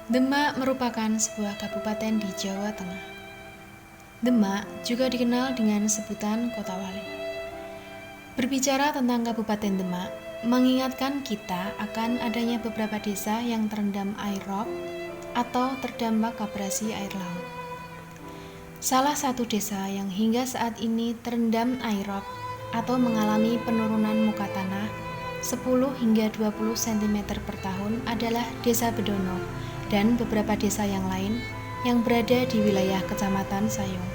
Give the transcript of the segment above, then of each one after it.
Demak merupakan sebuah kabupaten di Jawa Tengah. Demak juga dikenal dengan sebutan Kota Wali. Berbicara tentang Kabupaten Demak, mengingatkan kita akan adanya beberapa desa yang terendam air rob atau terdampak abrasi air laut. Salah satu desa yang hingga saat ini terendam air rob atau mengalami penurunan muka tanah 10 hingga 20 cm per tahun adalah Desa Bedono dan beberapa desa yang lain yang berada di wilayah Kecamatan Sayung.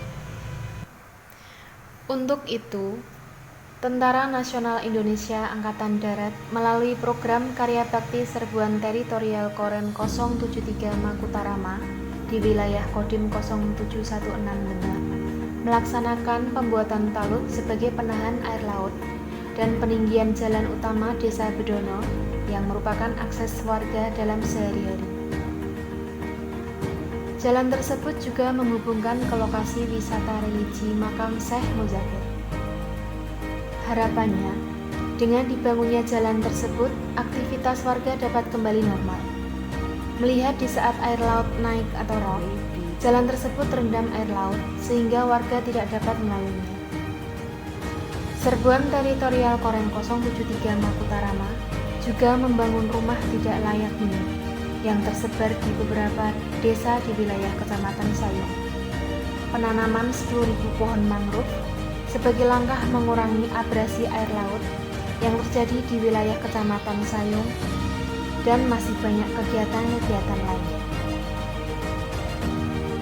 Untuk itu, Tentara Nasional Indonesia Angkatan Darat melalui program Karya Bakti Serbuan Teritorial Koren 073 Makutarama di wilayah Kodim 0716 Demak melaksanakan pembuatan talut sebagai penahan air laut dan peninggian jalan utama Desa Bedono yang merupakan akses warga dalam sehari-hari. Jalan tersebut juga menghubungkan ke lokasi wisata religi makam Syekh Muzakir. Harapannya, dengan dibangunnya jalan tersebut, aktivitas warga dapat kembali normal. Melihat di saat air laut naik atau rob, jalan tersebut terendam air laut sehingga warga tidak dapat melaluinya. Serbuan Teritorial Koren 073 Makutarama juga membangun rumah tidak layak huni yang tersebar di beberapa desa di wilayah Kecamatan Sayung. Penanaman 10.000 pohon mangrove sebagai langkah mengurangi abrasi air laut yang terjadi di wilayah Kecamatan Sayung dan masih banyak kegiatan-kegiatan lainnya.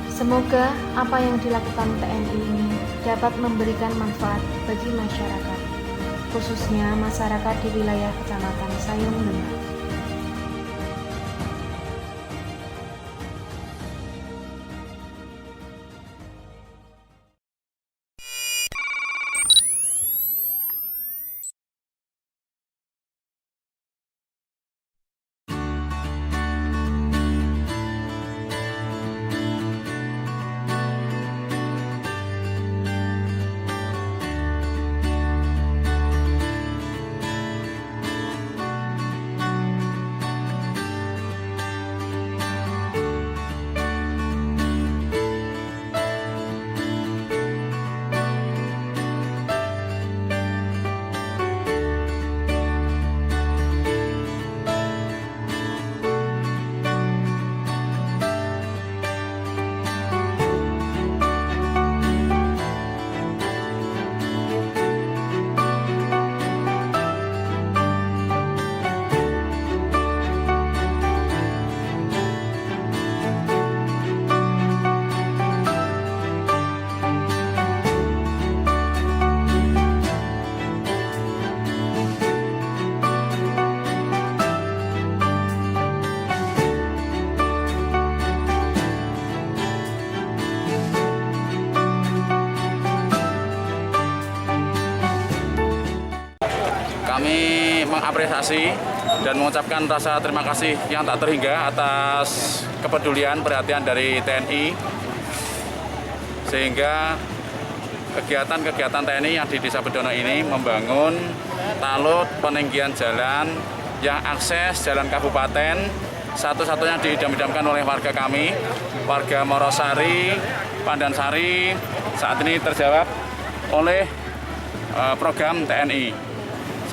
Semoga apa yang dilakukan TNI ini dapat memberikan manfaat bagi masyarakat, khususnya masyarakat di wilayah Kecamatan Sayung Demak. Kami mengapresiasi dan mengucapkan rasa terima kasih yang tak terhingga atas kepedulian perhatian dari TNI, sehingga kegiatan-kegiatan TNI yang di Desa Bedono ini membangun talut peninggian jalan yang akses jalan kabupaten satu-satunya diidam-idamkan oleh warga kami, warga Morosari, Pandansari, saat ini terjawab oleh program TNI.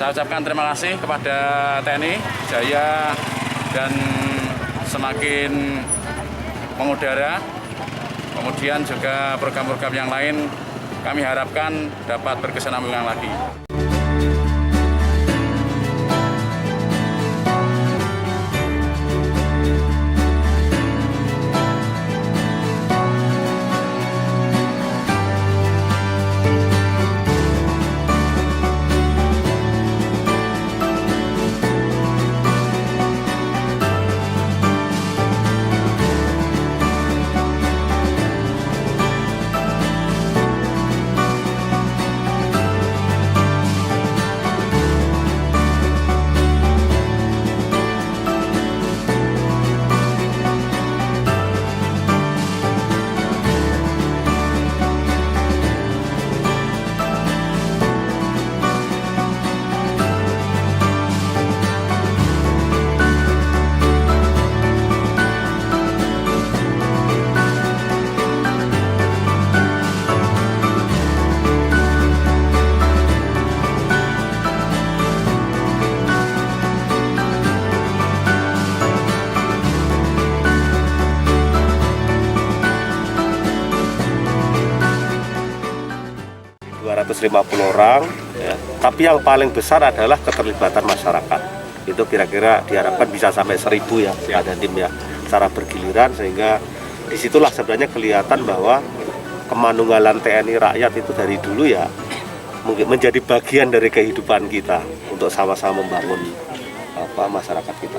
Saya ucapkan terima kasih kepada TNI Jaya dan semakin mengudara. Kemudian juga program-program yang lain kami harapkan dapat berkesinambungan lagi. 250 orang, ya. Tapi yang paling besar adalah keterlibatan masyarakat. Itu kira-kira diharapkan bisa sampai 1.000 ya, ada tim ya, secara bergiliran, sehingga disitulah sebenarnya kelihatan bahwa kemanunggalan TNI Rakyat itu dari dulu ya mungkin menjadi bagian dari kehidupan kita untuk sama-sama membangun masyarakat kita.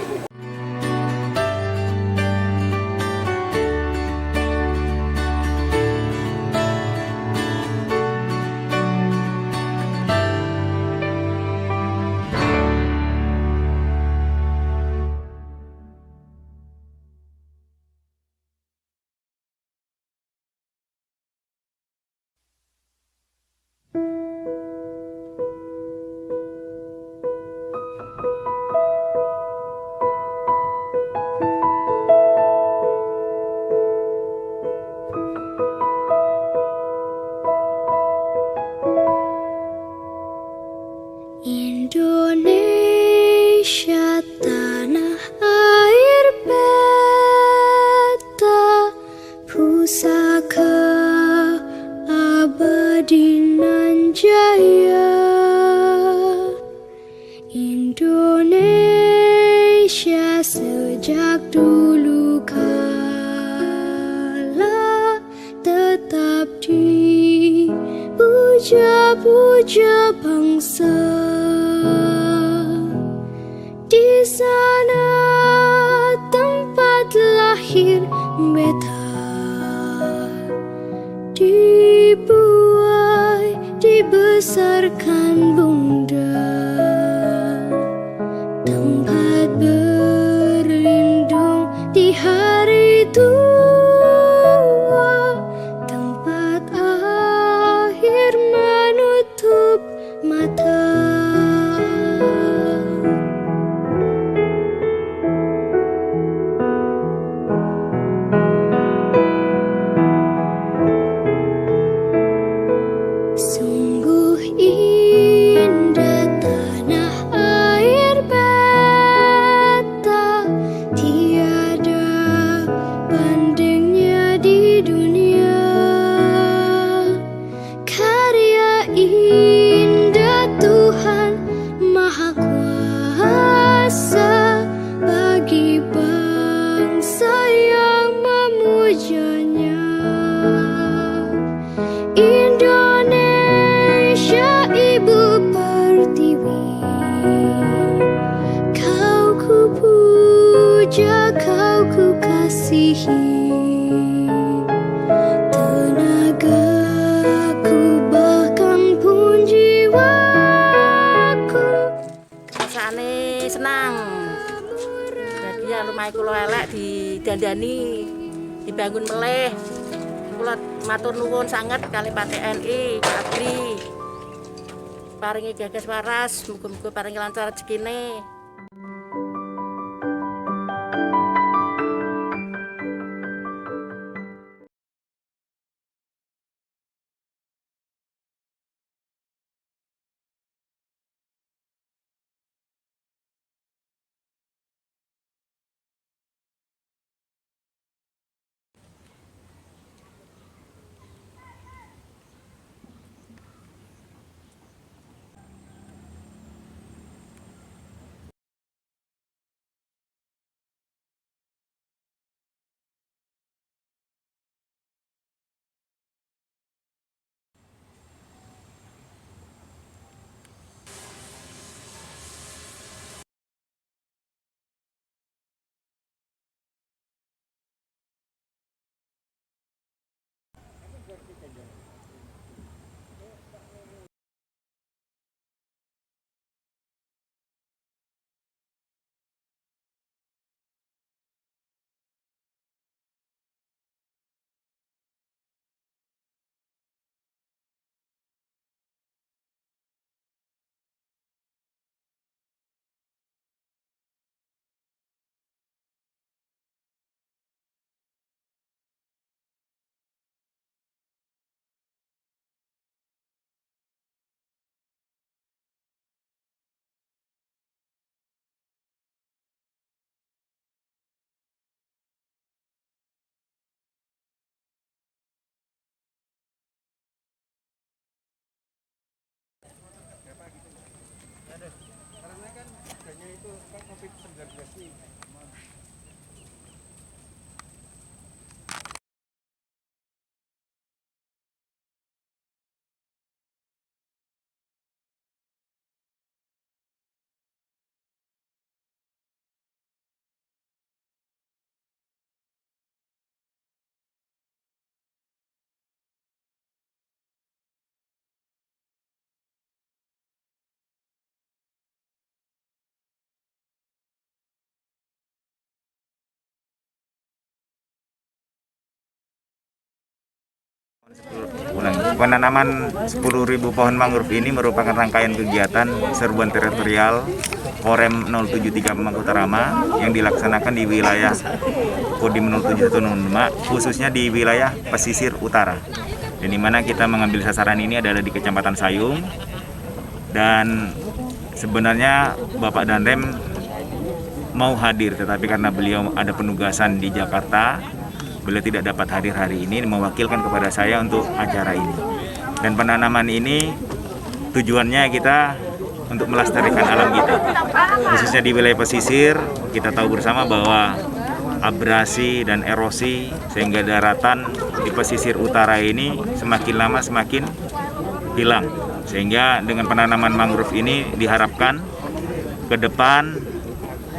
Indonesia tanah air beta, pusaka abadi nan jaya. Indonesia sejak dulu kala tetap dipuja-puja bangsa. Di sana tempat lahir beta, dibuai, dibesarkan bunda, tempat berlindung di hari tua, tempat akhir menutup mata. Sungguh indah tanah air beta, tiada bandingnya di dunia. Karya indah Tuhan Maha Kuasa bagi bangsa yang memujanya. Indonesia Ibu Pertiwi, kau ku puja, kau ku kasihi, tenagaku bahkan pun jiwaku. Rasane senang. Jadi ya lumayan kula elek didandani, dibangun meleh. Kula matur nuwun sanget kali Pak TNI, Pak Abri. Paringi gagas waras, muga-muga paringi lancar rezekine. Penanaman 10.000 pohon mangrove ini merupakan rangkaian kegiatan serbuan teritorial Korem 073 Mangkutarama yang dilaksanakan di wilayah Kodim 071 Demak, khususnya di wilayah pesisir utara. Dan di mana kita mengambil sasaran ini adalah di Kecamatan Sayung. Dan sebenarnya Bapak Danrem mau hadir, tetapi karena beliau ada penugasan di Jakarta, beliau tidak dapat hadir hari ini, mewakilkan kepada saya untuk acara ini. Dan penanaman ini tujuannya kita untuk melestarikan alam kita, khususnya di wilayah pesisir. Kita tahu bersama bahwa abrasi dan erosi sehingga daratan di pesisir utara ini semakin lama semakin hilang. Sehingga dengan penanaman mangrove ini diharapkan ke depan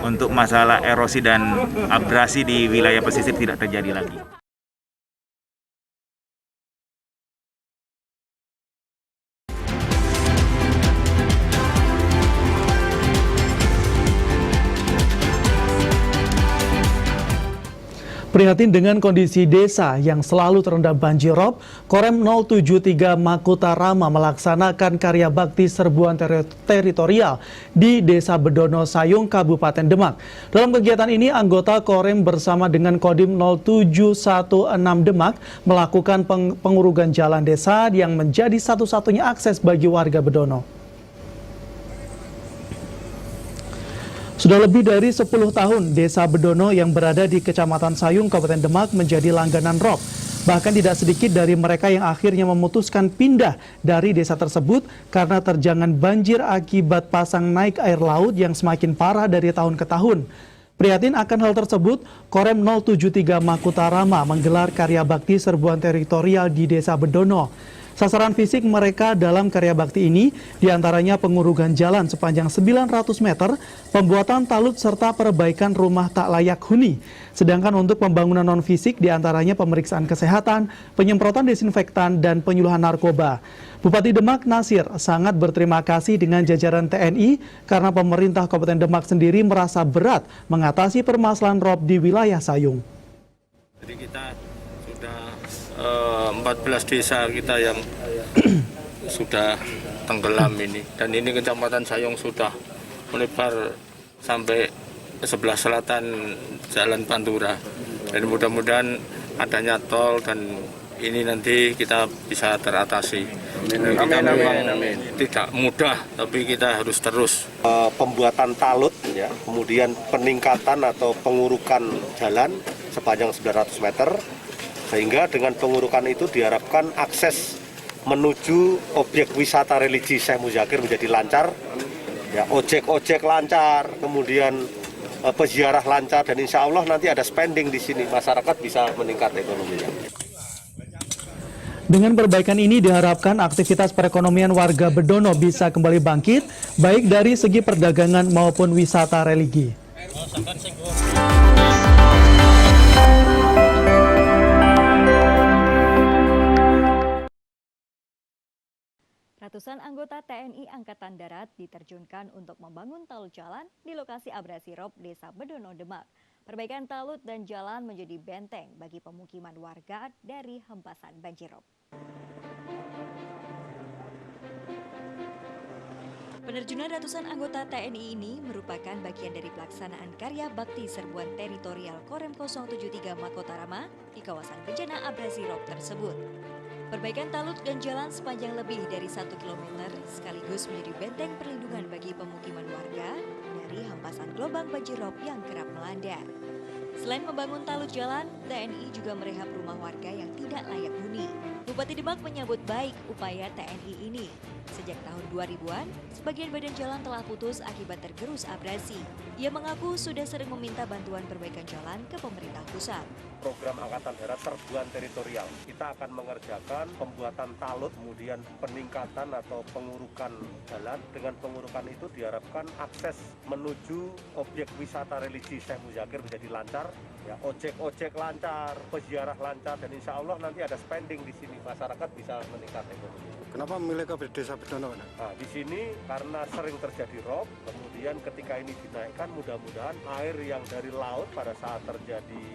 untuk masalah erosi dan abrasi di wilayah pesisir tidak terjadi lagi. Prihatin dengan kondisi desa yang selalu terendam banjir rob, Korem 073 Mangkutarama melaksanakan karya bakti serbuan teritorial di Desa Bedono Sayung, Kabupaten Demak. Dalam kegiatan ini, anggota Korem bersama dengan Kodim 0716 Demak melakukan pengurugan jalan desa yang menjadi satu-satunya akses bagi warga Bedono. Sudah lebih dari 10 tahun, Desa Bedono yang berada di Kecamatan Sayung, Kabupaten Demak menjadi langganan rob. Bahkan tidak sedikit dari mereka yang akhirnya memutuskan pindah dari desa tersebut karena terjangan banjir akibat pasang naik air laut yang semakin parah dari tahun ke tahun. Prihatin akan hal tersebut, Korem 073 Mangkutarama menggelar karya bakti serbuan teritorial di Desa Bedono. Sasaran fisik mereka dalam karya bakti ini diantaranya pengurugan jalan sepanjang 900 meter, pembuatan talut serta perbaikan rumah tak layak huni. Sedangkan untuk pembangunan non-fisik diantaranya pemeriksaan kesehatan, penyemprotan desinfektan, dan penyuluhan narkoba. Bupati Demak Nasir sangat berterima kasih dengan jajaran TNI karena pemerintah Kabupaten Demak sendiri merasa berat mengatasi permasalahan rob di wilayah Sayung. Jadi kita sudah 14 desa kita yang sudah tenggelam ini, dan ini Kecamatan Sayung sudah melebar sampai ke sebelah selatan Jalan Pantura, dan mudah-mudahan adanya tol dan ini nanti kita bisa teratasi. Kita memang tidak mudah, tapi kita harus terus. Pembuatan talut, ya, kemudian peningkatan atau pengurukan jalan sepanjang 900 meter, sehingga dengan pengurukan itu diharapkan akses menuju objek wisata religi Syekh Muzakir menjadi lancar, ya, ojek-ojek lancar, kemudian peziarah lancar, dan insya Allah nanti ada spending di sini, masyarakat bisa meningkat ekonominya. Dengan perbaikan ini diharapkan aktivitas perekonomian warga Bedono bisa kembali bangkit, baik dari segi perdagangan maupun wisata religi. Ratusan anggota TNI Angkatan Darat diterjunkan untuk membangun talut jalan di lokasi abrasi rob Desa Bedono, Demak. Perbaikan talut dan jalan menjadi benteng bagi pemukiman warga dari hempasan banjir rob. Penerjunan ratusan anggota TNI ini merupakan bagian dari pelaksanaan karya bakti serbuan teritorial Korem 073 Mangkutarama di kawasan bencana abrasi rob tersebut. Perbaikan talut dan jalan sepanjang lebih dari 1 km sekaligus menjadi benteng perlindungan bagi pemukiman warga dari hempasan gelombang banjir rob yang kerap melanda. Selain membangun talut jalan, TNI juga merehab rumah warga yang tidak layak huni. Bupati Demak menyambut baik upaya TNI ini. Sejak tahun 2000-an, sebagian badan jalan telah putus akibat tergerus abrasi. Ia mengaku sudah sering meminta bantuan perbaikan jalan ke pemerintah pusat. Program Angkatan Darat serbuan teritorial, kita akan mengerjakan pembuatan talut, kemudian peningkatan atau pengurukan jalan. Dengan pengurukan itu diharapkan akses menuju objek wisata religi Syekh Muzakir menjadi lancar, ya, ojek-ojek lancar, peziarah lancar, dan insya Allah nanti ada spending di sini, masyarakat bisa meningkat ekonomi. Kenapa memilih ke Desa Bedono? Nah, di sini karena sering terjadi rob, kemudian ketika ini dinaikkan mudah-mudahan air yang dari laut pada saat terjadi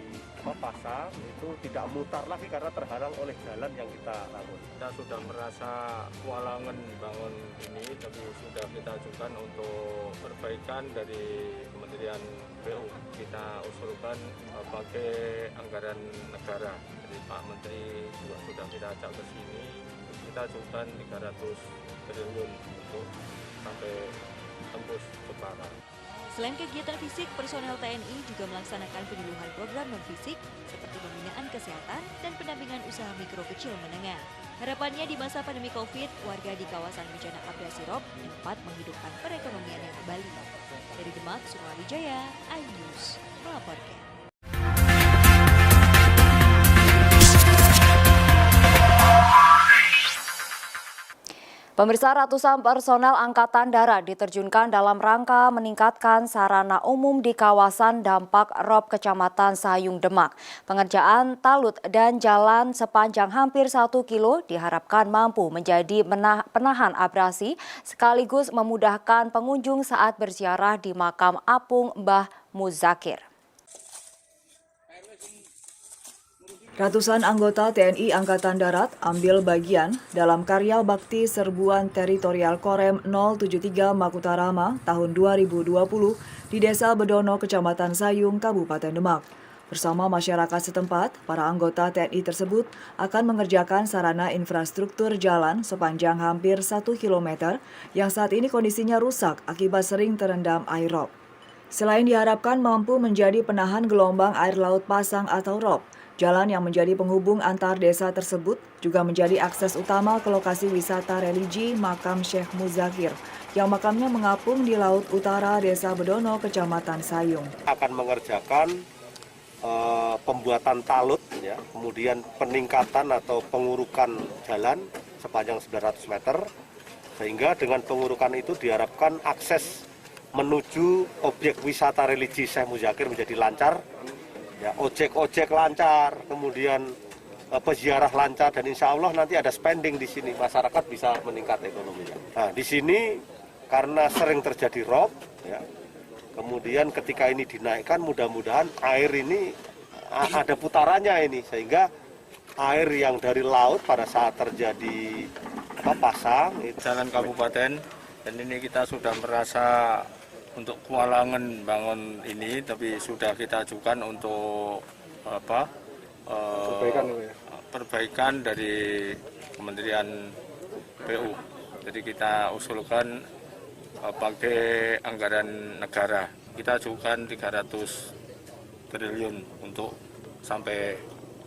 pasang itu tidak mutar lagi karena terhalang oleh jalan yang kita bangun. Kita sudah merasa kewalahan bangun ini, tapi sudah kita ajukan untuk perbaikan dari Kementerian PU. Kita usulkan pakai anggaran negara. Jadi Pak Menteri juga sudah kita ajak ke sini. Kita ajukan 300 triliun untuk sampai tembus Jepara. Selain kegiatan fisik, personel TNI juga melaksanakan penyuluhan program non-fisik seperti pembinaan kesehatan dan pendampingan usaha mikro kecil menengah. Harapannya di masa pandemi COVID, warga di kawasan bencana abrasi rob dapat menghidupkan perekonomiannya kembali. Dari Demak, Suryawijaya, iNews melaporkan. Pemirsa, ratusan personel Angkatan Darat diterjunkan dalam rangka meningkatkan sarana umum di kawasan dampak rob Kecamatan Sayung, Demak. Pengerjaan talut dan jalan sepanjang hampir 1 kilo diharapkan mampu menjadi penahan abrasi sekaligus memudahkan pengunjung saat berziarah di makam apung Mbah Muzakir. Ratusan anggota TNI Angkatan Darat ambil bagian dalam karya bakti serbuan teritorial Korem 073 Makutarama tahun 2020 di Desa Bedono, Kecamatan Sayung, Kabupaten Demak. Bersama masyarakat setempat, para anggota TNI tersebut akan mengerjakan sarana infrastruktur jalan sepanjang hampir 1 km yang saat ini kondisinya rusak akibat sering terendam air rob. Selain diharapkan mampu menjadi penahan gelombang air laut pasang atau rob, jalan yang menjadi penghubung antar desa tersebut juga menjadi akses utama ke lokasi wisata religi makam Syekh Muzakir yang makamnya mengapung di laut utara Desa Bedono, Kecamatan Sayung. Akan mengerjakan pembuatan talut, ya, kemudian peningkatan atau pengurukan jalan sepanjang 900 meter, sehingga dengan pengurukan itu diharapkan akses menuju objek wisata religi Syekh Muzakir menjadi lancar. Ya, ojek-ojek lancar, kemudian peziarah lancar, dan insya Allah nanti ada spending di sini, masyarakat bisa meningkat ekonominya. Nah, di sini karena sering terjadi rob, ya, kemudian ketika ini dinaikkan, mudah-mudahan air ini ada putarannya ini, sehingga air yang dari laut pada saat terjadi pasang, Jalan kabupaten, dan ini kita sudah merasa untuk kewalahan bangun ini, tapi sudah kita ajukan untuk perbaikan dari Kementerian PU. Jadi kita usulkan pakai anggaran negara. Kita ajukan 300 triliun untuk sampai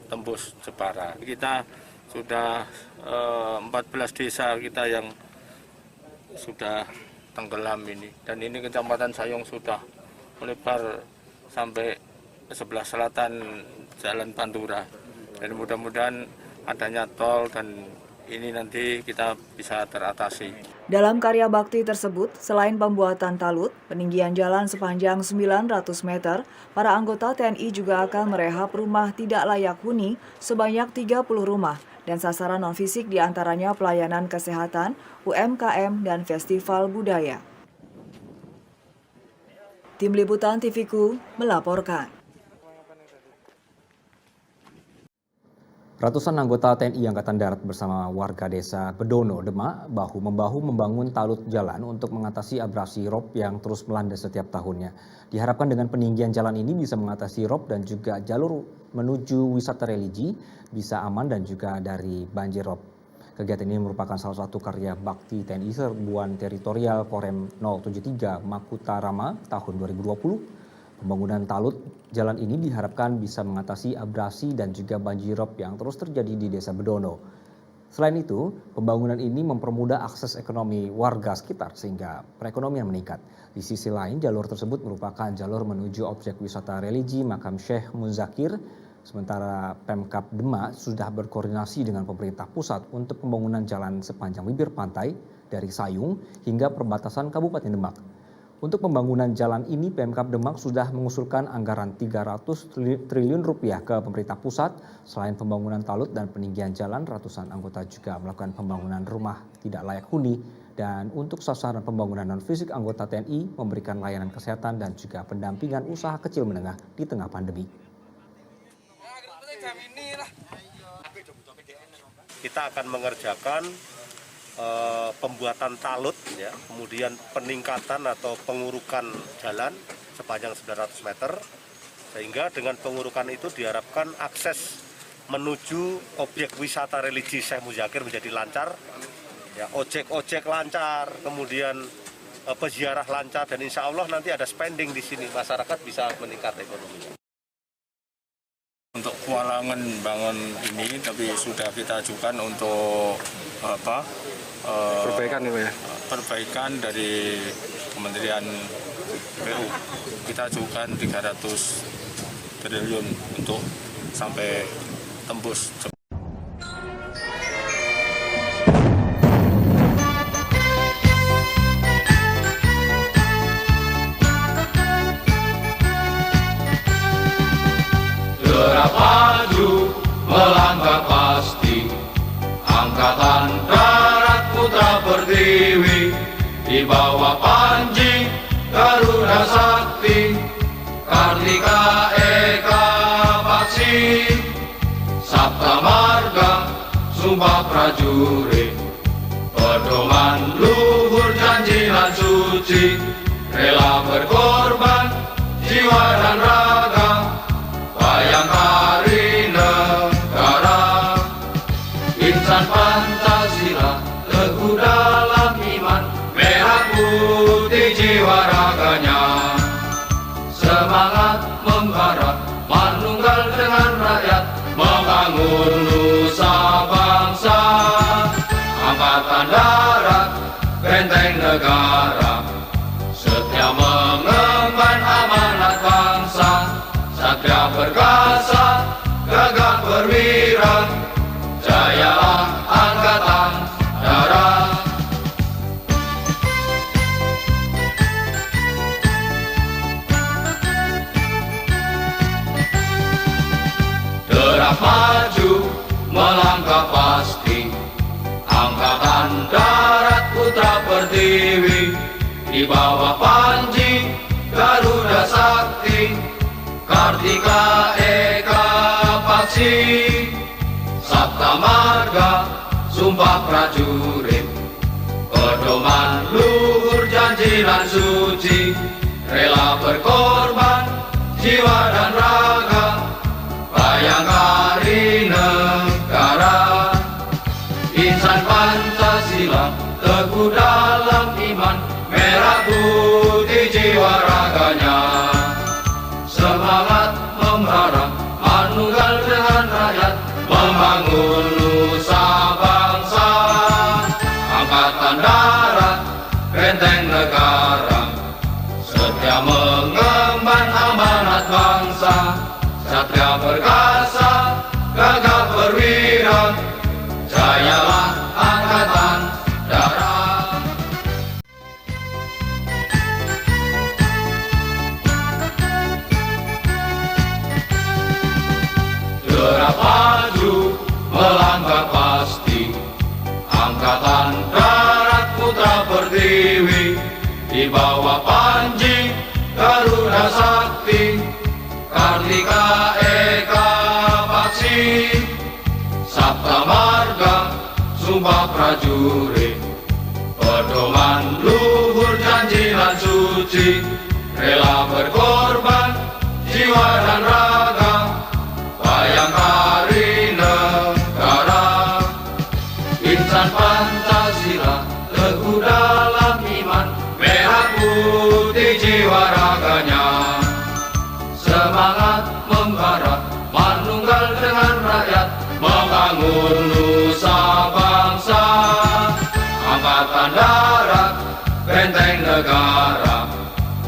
tembus Jepara. Kita sudah 14 desa kita yang sudah tenggelam ini, dan ini Kecamatan Sayung sudah melebar sampai sebelah selatan Jalan Pantura, dan mudah-mudahan adanya tol dan ini nanti kita bisa teratasi. Dalam karya bakti tersebut, selain pembuatan talut, peninggian jalan sepanjang 900 meter, para anggota TNI juga akan merehab rumah tidak layak huni sebanyak 30 rumah, dan sasaran non-fisik diantaranya pelayanan kesehatan, UMKM, dan festival budaya. Tim Liputan TVku melaporkan. Ratusan anggota TNI Angkatan Darat bersama warga desa Bedono, Demak, bahu-membahu membangun talut jalan untuk mengatasi abrasi rob yang terus melanda setiap tahunnya. Diharapkan dengan peninggian jalan ini bisa mengatasi rob dan juga jalur menuju wisata religi bisa aman dan juga dari banjir rob. Kegiatan ini merupakan salah satu karya bakti TNI Serbuan Teritorial Korem 073 Makutarama tahun 2020. Pembangunan talut jalan ini diharapkan bisa mengatasi abrasi dan juga banjir rob yang terus terjadi di Desa Bedono. Selain itu, pembangunan ini mempermudah akses ekonomi warga sekitar sehingga perekonomian meningkat. Di sisi lain, jalur tersebut merupakan jalur menuju objek wisata religi makam Syekh Muzakir. Sementara Pemkab Demak sudah berkoordinasi dengan pemerintah pusat untuk pembangunan jalan sepanjang bibir pantai dari Sayung hingga perbatasan Kabupaten Demak. Untuk pembangunan jalan ini, Pemkab Demak sudah mengusulkan anggaran 300 triliun rupiah ke pemerintah pusat. Selain pembangunan talut dan peninggian jalan, ratusan anggota juga melakukan pembangunan rumah tidak layak huni. Dan untuk sasaran pembangunan non-fisik, anggota TNI memberikan layanan kesehatan dan juga pendampingan usaha kecil menengah di tengah pandemi. Kita akan mengerjakan pembuatan talut, ya, kemudian peningkatan atau pengurukan jalan sepanjang 900 meter, sehingga dengan pengurukan itu diharapkan akses menuju objek wisata religi Syekh Muzakir menjadi lancar, ya, ojek-ojek lancar, kemudian peziarah lancar, dan insya Allah nanti ada spending di sini, masyarakat bisa meningkat ekonominya. Untuk kewalangan bangun ini, tapi sudah kita ajukan untuk perbaikan ini ya? Perbaikan dari Kementerian PU. Kita ajukan 300 triliun untuk sampai tembus. Gerak maju melangkah pasti, Angkatan Darat Putra Pertiwi, di bawah Panji Garuda Sakti, Kartika Eka Paksi, Sabta Marga Sumpah Prajurit, pedoman luhur janji dan suci, rela berkorban jiwa dan raga, bayangkari negara, insan Pancasila, teguh dalam iman, merah putih jiwa raganya, semangat membara, manunggal dengan rakyat, membangun nusa bangsa, Angkatan Darat, benteng negara, setia mengemban amanat bangsa, satria perkasa, gagah perwira, jayalah Angkatan Darat. Gerak maju melangkah pasti, Angkatan Darat Putra Pertiwi, di bawah Panji Garuda Sakti, Kartika Eka Paksi, Sabta Marga Sumpah Prajurit, pedoman luhur janji dan suci, rela berkorban jiwa dan raga, bayangkari negara, insan Pancasila, teguh dalam iman, merah putih jiwa raganya, semangat membara, manunggal dengan rakyat, membangun nusa bangsa, Angkatan Darat, benteng negara, setia mengemban amanat bangsa, satria perkasa, gagah perwira, jayalah Angkatan Darat. Gerak maju melangkah pasti, Angkatan Darat Putra Pertiwi, di bawah Panji Garuda Sakti, Kartika Eka Paksi, Sabta Marga Sumpah Prajurit, pedoman luhur janji dan suci, rela berkorban jiwa dan raga, bayangkari negara, insan Pancasila, teguh dalam iman, merah putih jiwa raganya, semangat membara, manunggal dengan rakyat, membangun nusa bangsa, Angkatan Darat, benteng negara,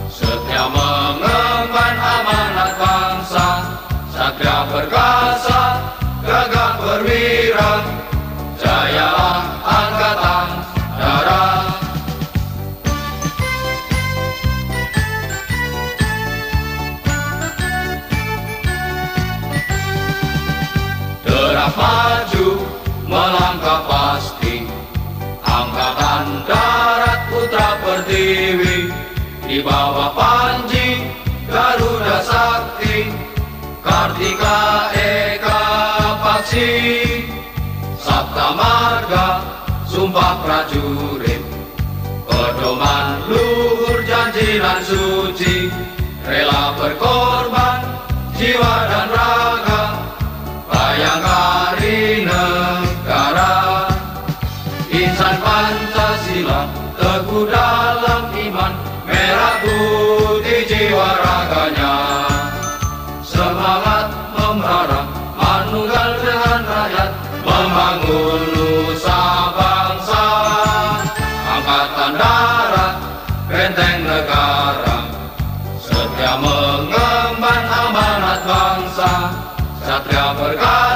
setia mengemban amanat bangsa, satria perkasa, gagah perwira, jayalah Angkatan Darat. darat maju melangkah pasti. Angkatan Darat Putra Pertiwi di bawah Panji Garuda Sakti, Kartika Eka Paksi, Sabta Marga Sumpah Prajurit, pedoman luhur janji dan suci, rela berkorban jiwa dan raga, bayangkari negara. Insan Pancasila teguh dalam iman, merah putih jiwa raganya. Semangat membara, manunggal dengan rakyat, membangun nusa bangsa. Angkatan Darat, benteng negara, setia mengemban amanat bangsa. Satria berkata